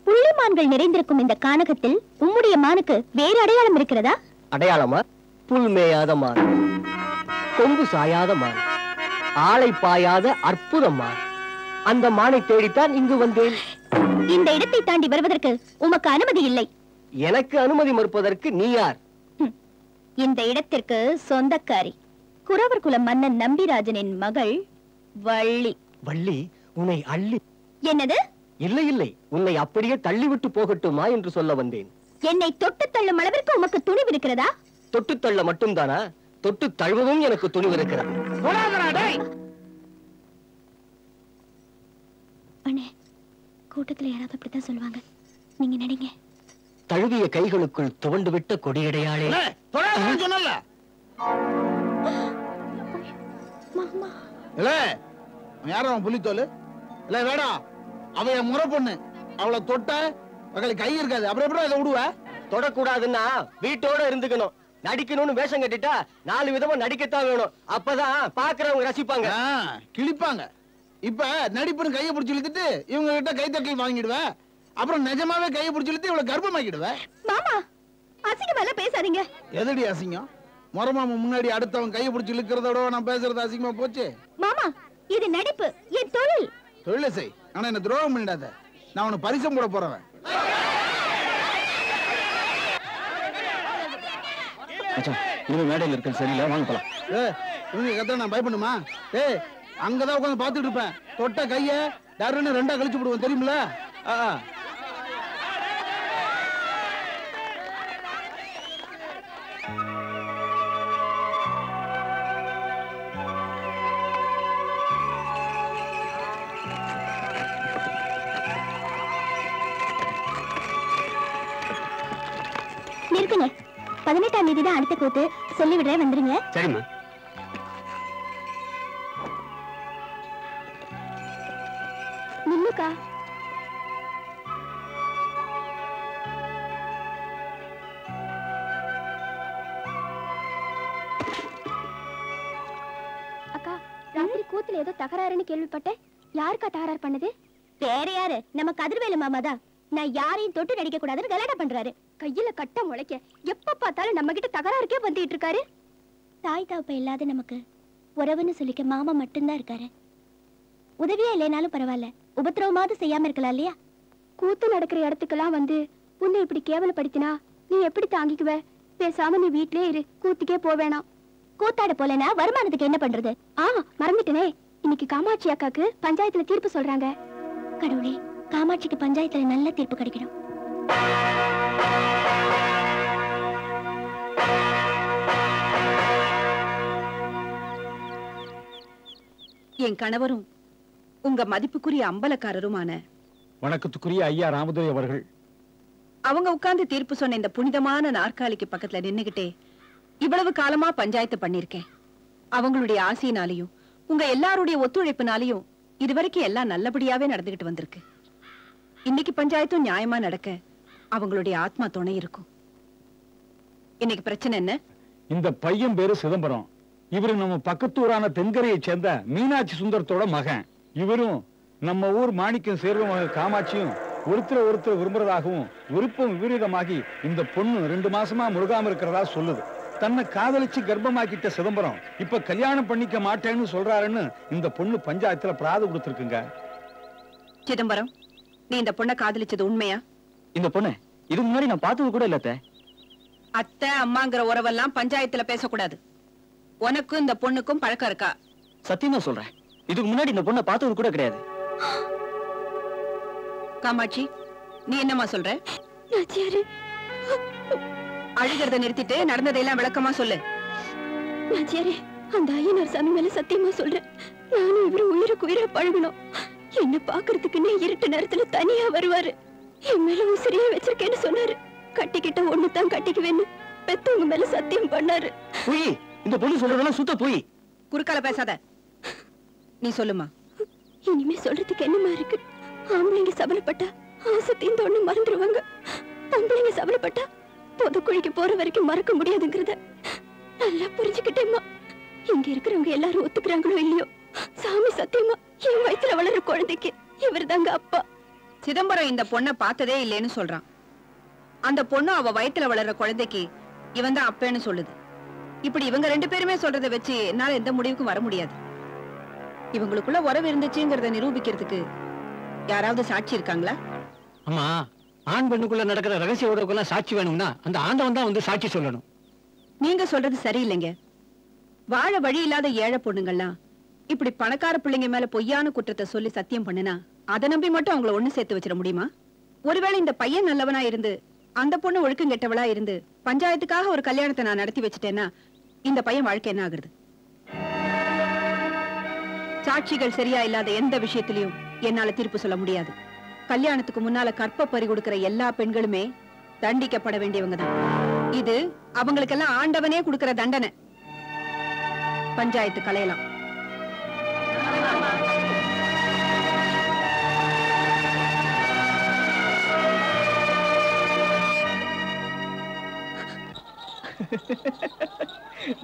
புள்ளிமான்கள் நிறைந்திருக்கும் இந்த கானகத்தில் உம்முடைய மானுக்கு வேறு அடையாளம் இருக்கிறதா? அடையாளமா? புல் மேயாத மான், கொம்பு சாயாத மான், ஆளை பாயாத அற்புத மான். அந்த மானை தேடித்தான் இங்கு வந்தேன். இந்த இடத்தை தாண்டி வருவதற்கு உமக்கு அனுமதி இல்லை. எனக்கு அனுமதி மறுப்பதற்கு நீ யார்? இந்த இடத்திற்கு சொந்தக்காரி, குறவர் குல மன்னன் நம்பிராஜனின் மகள் வள்ளி. வள்ளி உன்னை அள்ளி? என்னது? இல்லை இல்லை, உன்னை அப்படியே தள்ளிவிட்டு போகட்டுமா என்று சொல்ல வந்தேன். என்னை தொட்டு தள்ளும் அளவிற்கு உமக்கு துணிவு இருக்கிறதா? தொட்டு தள்ள மட்டும்தானா? தொட்டு தழுவதும் எனக்கு துணிவு இருக்கிறது. அண்ணே, கூட்டத்துல யாராவது அப்படித்தான் சொல்லுவாங்க, நீங்க நடிங்க. தழுவிய கைகளுக்குள் துவண்டு விட்ட கொடியடையாளே. யாரும் புலித்தோல் இல்ல வேடா, அவ என் முறை பொண்ணு. அவளை தொட்ட அவளுக்கு கை இருக்காது. அப்புறம் எப்படி அதை விடுவ? தொடக்கூடாதுன்னா வீட்டோட இருந்துக்கணும். நடிக்கணும்னு வேஷம் கட்டிட்டா 4 விதமா நடிக்கத்தான் வேணும். அப்பதான் பாக்குறவங்க ரசிப்பாங்க, கிழிப்பாங்க. இப்ப நடிப்புன்னு கையை பிடிச்சி இழுத்துட்டு இவங்க கிட்ட கைத்தட்டல் வாங்கிடுவேன். அப்புறம் நிஜமாவே கையை பிடிச்சி இழுத்து இவளை கர்ப்பமாக்கிடுவேன். மாமா, அசிங்கமா பேசாதீங்க. எதடி அசிங்கம்? முறமாம முன்னாடி அடுத்தவன் கையை பிடிச்சி இழுக்கிறதோட நான் பேசுறது அசிங்கமா போச்சு. மாமா, இது நடிப்பு, என் தொழில். தொழில செய், ஆனா என்ன துரோகம் பண்ணிடாத. நான் உனக்கு பரிசம் போட போறவன். மேடையில் இருக்க சரியில்லை, வாங்க போலாம். இவங்க கத்த நான் பயப்படணுமா? அங்கதான் உட்காந்து பாத்துட்டு இருப்பேன். தொட்ட கைய யாருன்னு 2 கழிச்சு விடுவேன், தெரியுமில? நிறுத்துங்க. 18ஆம் தேதி தான் அடுத்த கூத்து. சொல்லி விடுறேன், வந்துருங்க. சரிம்மா. நில்லுக்கா. அக்கா, ராத்திரி கூத்துல ஏதோ தகராறுன்னு கேள்விப்பட்டேன். யாருக்கா தகராறு பண்ணது? வேற யாரு, நம்ம கதிர்வேலு மாமாதான். நான் யாரையும் தொட்டு நடிக்க கூடாதுன்னு கலாட்டா பண்றாரு. கையில கட்ட முளைக்க எப்ப பார்த்தாலும் நம்ம கிட்ட தகராறுக்கே வந்துட்டு இருக்காரு. தாய் தாப்ப இல்லாத நமக்கு உறவுன்னு சொல்லிக்க மாமா மட்டும்தான் இருக்காரு. உதவியா இல்லைனாலும் பரவாயில்ல, உபத்திரவமாவது செய்யாம இருக்கலாம் இல்லையா? கூத்து நடக்கிற இடத்துக்கெல்லாம் வந்து உன்னை இப்படி கேவலப்படுத்தினா நீ எப்படி தாங்கிக்குவ? பேசாம நீ வீட்லயே இரு, கூத்துக்கே போவேணாம். கூத்தாட போலனா வருமானத்துக்கு என்ன பண்றது? மறந்துட்டனே, இன்னைக்கு காமாட்சி அக்காக்கு பஞ்சாயத்துல தீர்ப்பு சொல்றாங்க. கடவுளே, காமாட்சிக்கு பஞ்சாயத்துல நல்ல தீர்ப்பு கிடைக்கணும். என் கணவரும் உங்க மதிப்புக்குரிய அம்பலக்காரருமான வணக்கத்துக்குரிய ஐயா ராமதுரை அவர்கள். அவங்க உட்கார்ந்து தீர்ப்பு சொன்ன இந்த புனிதமான நாற்காலிக்கு பக்கத்துல நின்னுகிட்டே இவ்வளவு காலமா பஞ்சாயத்து பண்ணிருக்கேன். அவங்களுடைய ஆசையினாலையும் உங்க எல்லாருடைய ஒத்துழைப்புனாலையும் இதுவரைக்கும் எல்லாம் நல்லபடியாவே நடந்துகிட்டு வந்திருக்கு. இன்னைக்கு பஞ்சாயத்தும் நியாயமா நடக்க அவங்களுடைய ஆத்மா துணை இருக்கும். இன்னைக்கு பிரச்சனை என்ன? இந்த பையன் பேரு சிதம்பரம். இவரு நம்ம பக்கத்தூரான தென்கரையை சேர்ந்த மீனாட்சி சுந்தரத்தோட மகன். இவரும் நம்ம ஊர் மாணிக்கம் சேர்வ மக காமாட்சியும் ஒருத்தர் விரும்புறதாகவும் விருப்பம் விபரீதமாகி இந்த பொண்ணு 2 மாசமா முழுகாம இருக்கிறதா சொல்லுது. தன்னை காதலிச்சு கர்ப்பமாக்கிட்ட சிதம்பரம் இப்ப கல்யாணம் பண்ணிக்க மாட்டேன்னு சொல்றாருன்னு இந்த பொண்ணு பஞ்சாயத்துல பிராது கொடுத்திருக்குங்க. சிதம்பரம், நீ இந்த பொண்ணை காதலிச்சது உண்மையா? இந்த பொண்ணு இதுக்கு முன்னாடி நான் பார்த்தது கூட இல்ல. அத்தை அம்மாங்கிற உறவெல்லாம் பஞ்சாயத்துல பேசக்கூடாது. உனக்கும் இந்த பொண்ணுக்கும் பழக்கம் இருக்கா? சத்தியமா சொல்றேன், இதுக்கு முன்னாடி இந்த பொண்ணை பார்த்தது கூட கிடையாது. காமாட்சி, நீ என்னமா சொல்ற? அழுகிறத நிறுத்திட்டு நடந்ததையெல்லாம் விளக்கமா சொல்லு. அந்த ஐயனார் சாமி மேல சத்தியமா சொல்றேன், நானும் இவரு உயிருக்கு உயிரை பழகணும். என்ன பாக்குறதுக்குன்னே இருட்டு நேரத்துல தனியா வருவாரு. என் மேல உசிரியா வச்சிருக்கேன்னு சொன்னாரு. கட்டிக்கிட்ட ஒண்ணுதான் கட்டிக்குவேன்னு பெத்தவங்க மேல சத்தியம் பண்ணாரு. இந்த பொண்ணு சொல்றதெல்லாம் சுத்த போய். குறுக்கால பேசாத, நீ சொல்லுமா. இனிமே சொல்றதுக்கு என்னமா இருக்கு? ஆம்பளைங்க சபலப்பட்டா ஆசை தீந்தோன்னு மறந்துடுவாங்க. பொம்பளைங்க சவரப்பட்டா பொதுக்குழிக்கு போற வரைக்கும் மறக்க முடியாதுங்கிறத நல்லா புரிஞ்சுக்கிட்டேம்மா. இங்க இருக்கிறவங்க எல்லாரும் ஒத்துக்கிறாங்களோ இல்லையோ, சாமி சத்தியமா என் வயித்துல வளர குழந்தைக்கு இவர் தாங்க அப்பா. சிதம்பரம் இந்த பொண்ணை பார்த்ததே இல்லைன்னு சொல்றான். அந்த பொண்ணு அவ வயித்துல வளர்ற குழந்தைக்கு இவன் தான் அப்பேன்னு சொல்லுது. இப்படி இவங்க 2 பேருமே சொல்றதை வச்சு என்னால எந்த முடிவுக்கும் வர முடியாது. இவங்களுக்குள்ள உறவு இருந்துச்சுங்கிறத நிரூபிக்கிறதுக்கு யாராவது சாட்சி இருக்காங்களா? அம்மா, ஆண் பெண்ணுக்குள்ள நடக்கிற ரகசிய உறவுக்கெல்லாம் சாட்சி வேணும்னா அந்த ஆண்டவன் தான் வந்து சாட்சி சொல்லணும். நீங்க சொல்றது சரியில்லைங்க. வாழ வழி இல்லாத ஏழை பொண்ணுங்கள்லாம் இப்படி பணக்கார பிள்ளைங்க மேல பொய்யான குற்றத்தை சொல்லி சத்தியம் பண்ணுனா அதை நம்பி மட்டும் அவங்கள ஒண்ணு சேர்த்து வச்சிட முடியுமா? ஒருவேளை இந்த பையன் நல்லவனா இருந்து அந்த பொண்ணு ஒழுக்கம் கெட்டவளா இருந்து பஞ்சாயத்துக்காக ஒரு கல்யாணத்தை நான் நடத்தி வச்சுட்டேன்னா இந்த பையன் வாழ்க்கை என்ன ஆகுறது? சாட்சிகள் சரியா இல்லாத எந்த விஷயத்திலையும் என்னால தீர்ப்பு சொல்ல முடியாது. கல்யாணத்துக்கு முன்னால கற்ப பறி கொடுக்கிற எல்லா பெண்களுமே தண்டிக்கப்பட வேண்டியவங்க தான். இது அவங்களுக்கெல்லாம் ஆண்டவனே கொடுக்கிற தண்டனை. பஞ்சாயத்து கலையலாம்.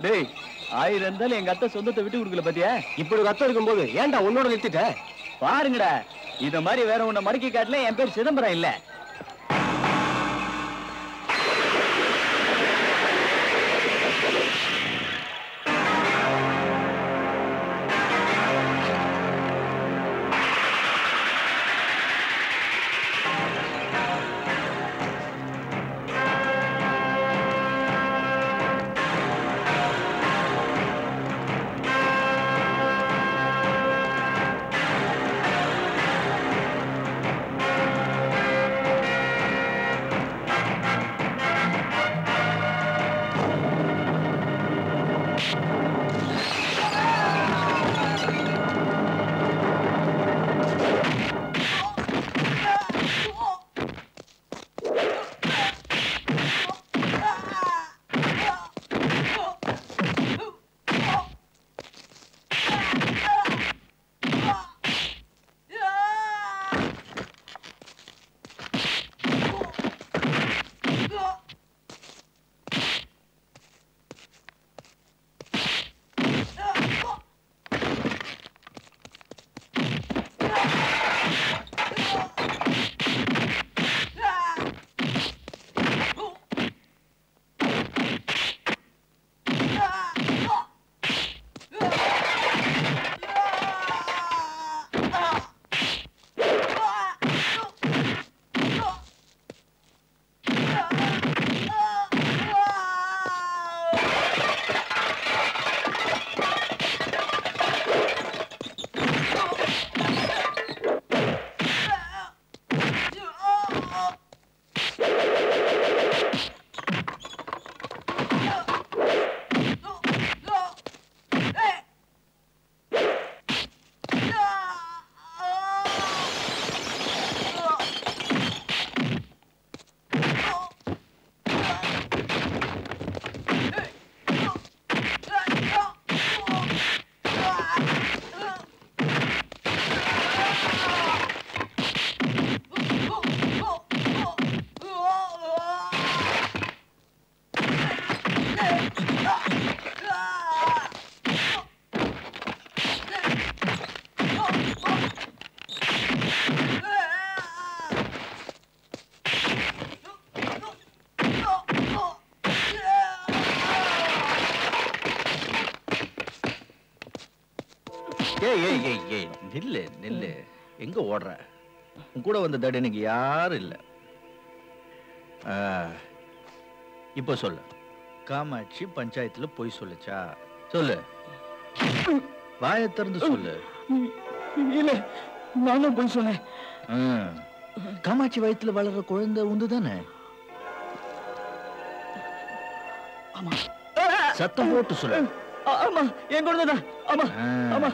டேய், 1000 இருந்தாலும் எங்க அத்தை சொந்தத்தை விட்டு கொடுக்கல பாத்தியா? இப்படி ஒரு அத்தை இருக்கும்போது ஏன்டா உன்னோட நிறுத்திட்ட? பாருங்கடா, இத மாதிரி வேற உன்னை மடக்கி காட்டல. என் பேர் சிதம்பரம் இல்ல. நில்லு நில்லு, எங்க ஓடுற? உன் கூட வந்த தடி எனக்கு யாரும் இல்ல. இப்ப சொல்லு, காமாட்சி பஞ்சாயத்துல போய் சொல்லுச்சா? சொல்லு, வாயை திறந்து சொல்லு. இல்ல, நானும் போய் சொன்னேன். காமாட்சி வயித்துல வளர்ற குழந்தை உண்டு தானே? ஆமா. சத்தம் போட்டு சொல்லு. ஆமா, என் குழந்தைதான். ஆமா ஆமா.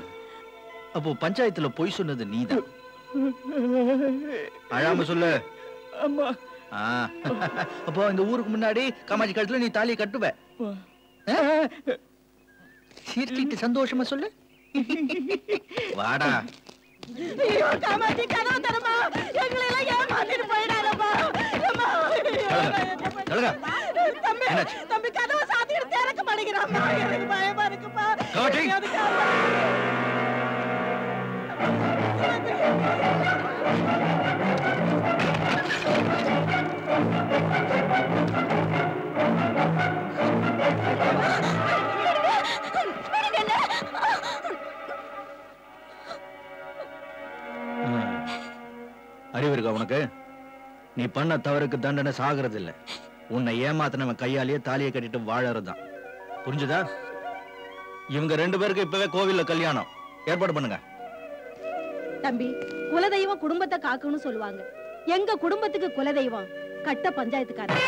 அப்போ பஞ்சாயத்துல போய் சொன்னது நீதான். அழாம சொல்லு. ஆமா. அப்போ இந்த ஊருக்கு முன்னாடி காமாட்சி கழுத்துல நீ தாலியை கட்டுவ. சிரிச்சிட்டு சந்தோஷமா சொல்லு. வாடா. காமாட்சி கதவு தரமா, எங்களை எல்லாம் ஏமாத்திட்டு சொல்லுங்க தம்பி என்னாச்சு? தம்பி கதவை சாத்திட்டு திறக்க மாட்டேங்கிறாம்மா எனக்கு பயமா இருக்குப்பா காட்டி. அறிவு இருக்கா உனக்கு? நீ பண்ண தவறுக்கு தண்டனை சாகிறது இல்ல, உன்னை ஏமாத்தினவன் கையாலேயே தாலியை கட்டிட்டு வாழறதுதான். புரிஞ்சுதா? இவங்க 2 பேருக்கு இப்பவே கோவில்ல கல்யாணம் ஏற்பாடு பண்ணுங்க. தம்பி குலதெய்வம் குடும்பத்தை காக்குன்னு சொல்லுவாங்க. எங்க குடும்பத்துக்கு குலதெய்வம் கட்ட பஞ்சாயத்துக்காரர்.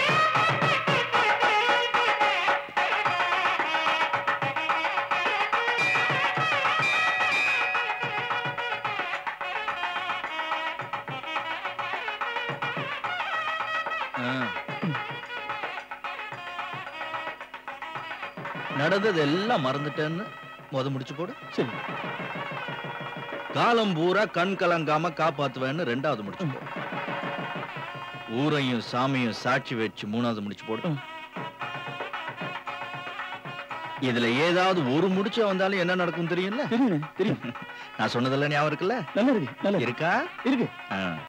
நடந்தது எல்லாம் மறந்துட்டேன்னு முடிச்சு போடு. சரி. காலம் பூரா கண் கலங்காம காப்பாத்துவேன்னு 2வது முடிச்சு போடு. ஊரையும் சாமியும் சாட்சி வச்சு 3வது முடிச்சு போடு. இதுல ஏதாவது ஒரு முடிச்சு வந்தாலும் என்ன நடக்கும் தெரியும்ல? தெரியும். நான் சொன்னதெல்லாம் ஞாபகம் இருக்குல்ல? நல்லா இருக்கு. இருக்கா? இருக்கு.